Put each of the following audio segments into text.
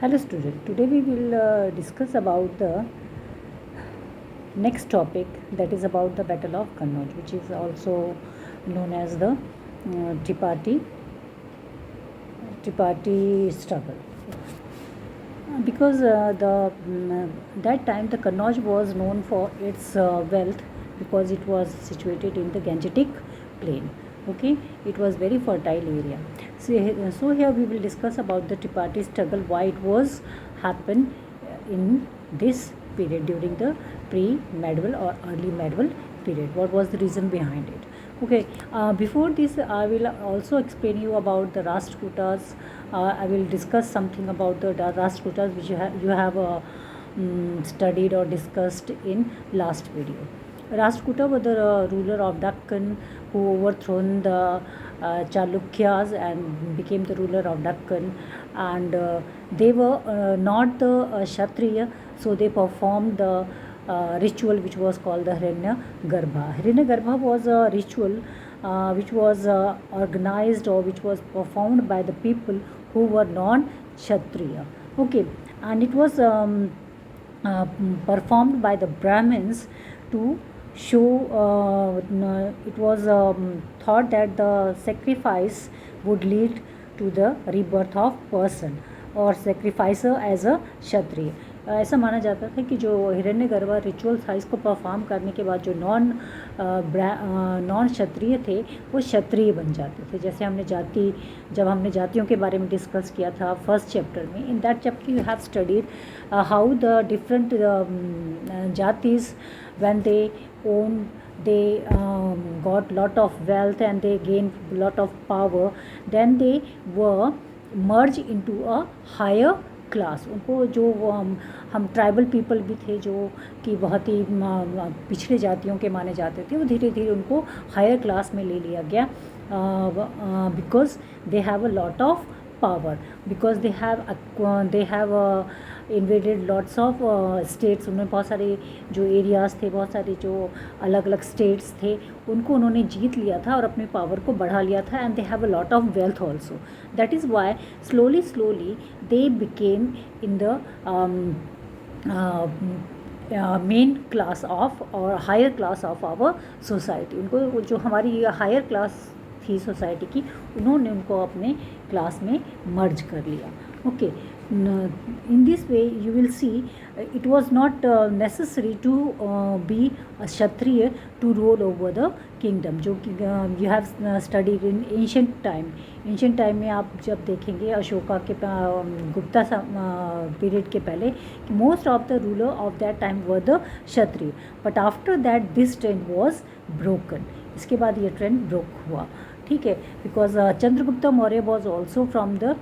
Hello student, today we will discuss about the next topic, that is about the Battle of Kannauj, which is also known as the Triparty struggle. Because that time the Kannauj was known for its wealth, because it was situated in the Gangetic plain. Okay, it was very fertile area. So here we will discuss about the Triparty struggle, why it was happened in this period during the pre-medieval or early medieval period. What was the reason behind it? Okay, before this I will also explain you about the Rashtrakutas. I will discuss something about the Rashtrakutas which you have studied or discussed in last video. Rashtrakuta were the ruler of Deccan who overthrown the Chalukyas and became the ruler of Deccan, and they were not the Kshatriya, so they performed the ritual which was called the Hiranya Garbha. Hiranya Garbha was a ritual which was organized or which was performed by the people who were non-Kshatriya. Okay, and it was performed by the Brahmins to show it was thought that the sacrifice would lead to the rebirth of person और sacrificer as a क्षत्रिय. ऐसा माना जाता था कि जो हिरण्यगर्भ ritual था, इसको perform करने के बाद जो नॉन क्षत्रिय थे वो क्षत्रिय बन जाते थे. जैसे जब हमने जातियों के बारे में डिस्कस किया था फर्स्ट चैप्टर में, in that chapter you have studied how the different जातिस when they got lot of wealth and they gained lot of power, then they were merged into a higher class. उनको जो हम tribal people भी थे जो कि बहुत ही पिछड़े जातियों के माने जाते थे, वो धीरे धीरे उनको हायर क्लास में ले लिया गया, because they have a lot of power, because they have invaded lots of states. उन्होंने बहुत सारे जो एरियाज़ थे, बहुत सारे जो अलग अलग स्टेट्स थे, उनको उन्होंने जीत लिया था और अपने पावर को बढ़ा लिया था. And they have a lot of wealth also. That is why slowly they became in the main class of और higher class of our society. उनको जो हमारी हायर क्लास थी सोसाइटी की, उन्होंने उनको अपने क्लास में मर्ज कर लिया. Okay, in this way you will see it was not necessary to be a kshatriya to rule over the kingdom. जो कि you have studied in ancient time में आप जब देखेंगे अशोका के गुप्ता पीरियड के पहले, most of the ruler of that time were the kshatriya, but after that this trend was broken. इसके बाद ये ट्रेंड ब्रोक हुआ. ठीक है, because Chandragupta Maurya was also from the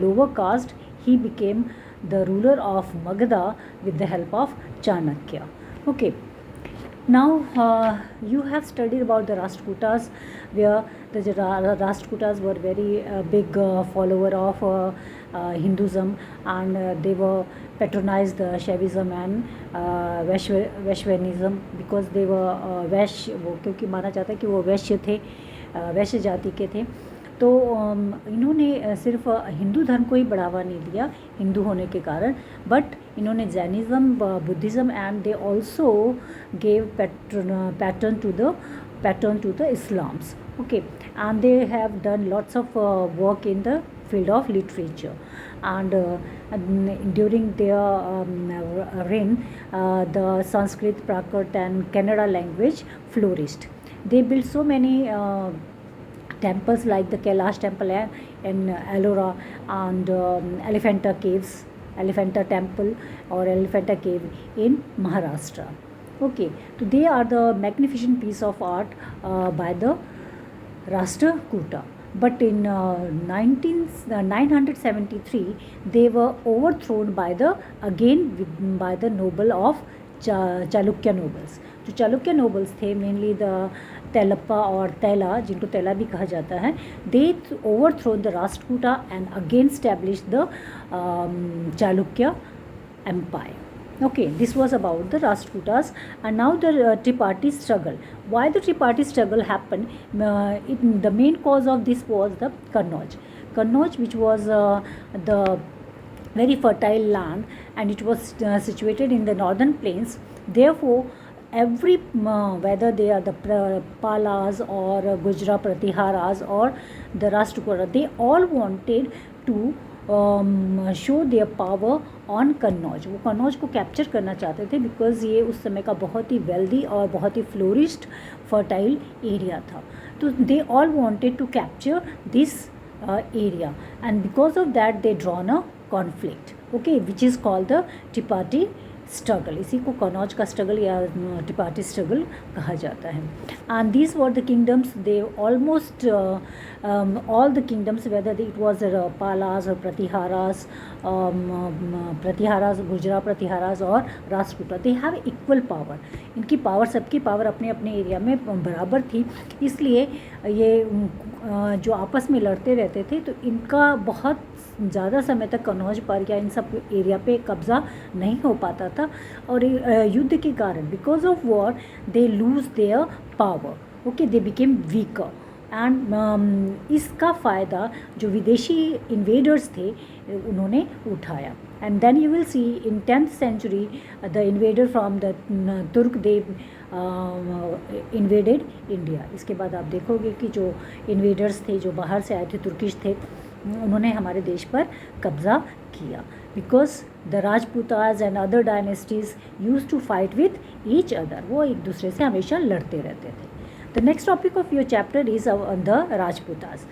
lower caste. He became the ruler of Magadha with the help of Chanakya. Okay, now you have studied about the Rashtrakutas, where the Rashtrakutas were very big follower of Hinduism, and they were patronized the Shaivism and Vaishnavism, because they were वैश्य, वो क्योंकि माना जाता है कि वो वैश्य थे, वैश्य जाति के थे. तो इन्होंने सिर्फ हिंदू धर्म को ही बढ़ावा नहीं दिया हिंदू होने के कारण, बट इन्होंने Jainism, Buddhism, and they also gave patron to the Islams. Okay, and they have done lots of work in the field of literature, and during their reign the Sanskrit, Prakrit and Kannada language flourished. They built so many temples like the Kailash temple in Ellora, and Elephanta temple or Elephanta cave in Maharashtra. Okay, so they are the magnificent piece of art by the Rashtrakuta. But in 973 they were overthrown by the noble of Chalukya nobles. जो Chalukya nobles थे, mainly the Tailappa और तैला, जिनको तैला भी कहा जाता है, they overthrown the Rashtrakuta and again establish the Chalukya empire. Okay, this was about the Rashtrakutas. And now the Triparty struggle. Why the Triparty struggle happened? The main cause of this was the Kannauj, which was the very fertile land, and it was situated in the northern plains. Therefore, every whether they are the Palas or Gujra Pratiharas or the Rashtrakuta, they all wanted to show their power on Kannauj. वो कन्नौज को capture करना चाहते थे because ये उस समय का बहुत ही वेल्दी और बहुत ही फ्लोरिश्ड फर्टाइल एरिया था. तो they all wanted to capture this area, and because of that they drawn a conflict, okay, which is called the Tipati struggle. इसी को कन्नौज का स्ट्रगल या टिपाटी स्ट्रगल कहा जाता है. And these were the kingdoms, they almost all the kingdoms, whether it was Palas or Pratiharas, Gujra Pratiharas और Rashtrakuta, they have equal power. इनकी power, सबकी पावर अपने अपने एरिया में बराबर थी. इसलिए ये जो आपस में लड़ते रहते थे, तो इनका बहुत ज़्यादा समय तक कन्नौज पर या इन सब एरिया पे कब्ज़ा नहीं हो पाता था. और युद्ध के कारण, because of war, they lose their power, okay, they became weaker. And इसका फ़ायदा जो विदेशी इन्वेडर्स थे उन्होंने उठाया. And then you will see in 10th century the invader from the Turk, they invaded India. इसके बाद आप देखोगे कि जो इन्वेडर्स थे, जो बाहर से आए थे, तुर्किश थे, उन्होंने हमारे देश पर कब्ज़ा किया. Because the Rajputas and other dynasties use to fight with each other. वो एक दूसरे से हमेशा लड़ते रहते थे. The next topic of your chapter is the Rajputas.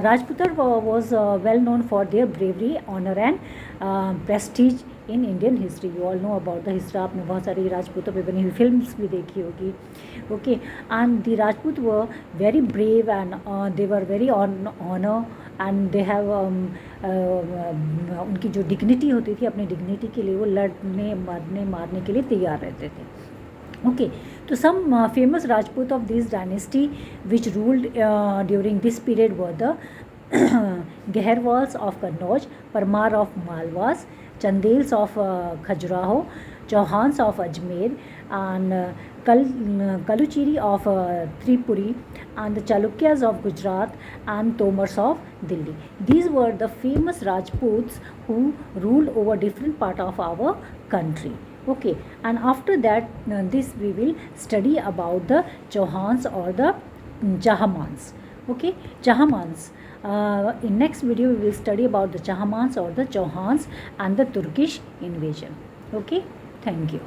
Rajputa was well known for their bravery, honor and prestige in Indian history. You all know about the history. आपने बहुत सारी राजपूतों पे बनी हुई फिल्म्स भी देखी होगी. Okay, and the Rajput were very brave and they were very honor and they have उनकी जो डिग्निटी होती थी, अपनी डिग्निटी के लिए वो लड़ने मारने के लिए तैयार रहते थे. Okay, so some famous Rajput of this dynasty which ruled during this period were the Gehwarwals of Kannauj, Parmar of Malwas, Chandels of Khajuraho, Chauhans of Ajmer, and Kaluchiri of Tripuri, and the Chalukyas of Gujarat, and Tomars of Delhi. These were the famous Rajputs who ruled over different part of our country. Okay, and after that this we will study about the Chauhans or the Chahamans. Okay, Chahamans. In next video we will study about the Chahamans or the Chauhans and the Turkish invasion. Okay, thank you.